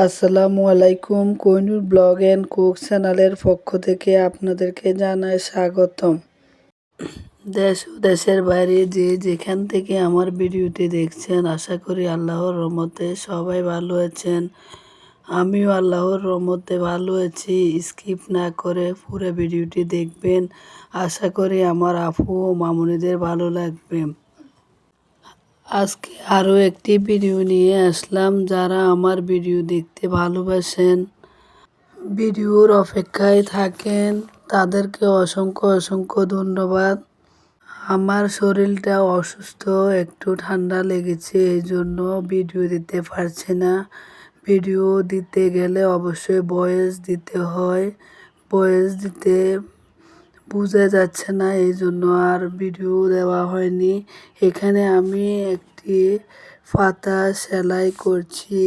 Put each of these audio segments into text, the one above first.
আসসালামু আলাইকুম। Kohinoor blog and cook চ্যানেলের পক্ষ থেকে আপনাদেরকে জানাই স্বাগতম। দেশ ও দেশের বাইরে যে যেখান থেকে আমার ভিডিওটি দেখছেন, আশা করি আল্লাহর রহমতে সবাই ভালো আছেন। আমিও আল্লাহর রহমতে ভালো আছি। স্কিপ না করে পুরো ভিডিওটি দেখবেন। আশা করি আমার আপু ও মামুনিদের ভালো লাগবে। আজকে আরও একটি ভিডিও নিয়ে আসলাম। যারা আমার ভিডিও দেখতে ভালোবাসেন, ভিডিওর অপেক্ষায় থাকেন, তাদেরকে অসংখ্য অসংখ্য ধন্যবাদ। আমার শরীরটা অসুস্থ, একটু ঠান্ডা লেগেছে, এই জন্য ভিডিও দিতে পারছি না। ভিডিও দিতে গেলে অবশ্যই ভয়েস দিতে হয়, ভয়েস দিতে বোঝা যাচ্ছে না, এই জন্য আর ভিডিও দেওয়া হয়নি। এখানে আমি একটি পাতা সেলাই করছি,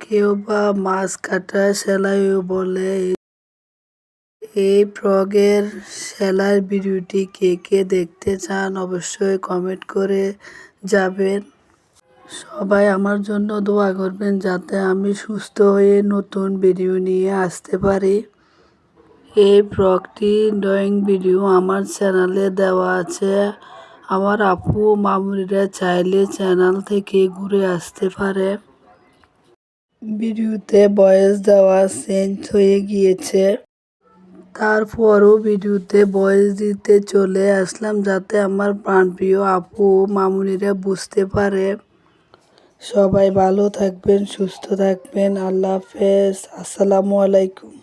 কেউ বা মাছ কাটা সেলাইও বলে। এই ফ্রকের সেলাইয়ের ভিডিওটি কে কে দেখতে চান অবশ্যই কমেন্ট করে যাবেন। সবাই আমার জন্য দোয়া করবেন যাতে আমি সুস্থ হয়ে নতুন ভিডিও নিয়ে আসতে পারি। এই ফ্রকটি ড্রয়িং ভিডিও আমার চ্যানেলে দেওয়া আছে। আমার আপু মামুনিরা চাইলে চ্যানেল থেকে ঘুরে আসতে পারে। ভিডিওতে ভয়েস দেওয়া চেঞ্জ হয়ে গিয়েছে, তারপরও ভিডিওতে ভয়েস দিতে চলে আসলাম যাতে আমার প্রাণপ্রিয় আপু মামুনিরা বুঝতে পারে। সবাই ভালো থাকবেন, সুস্থ থাকবেন। আল্লাহ হাফেজ। আসসালামু আলাইকুম।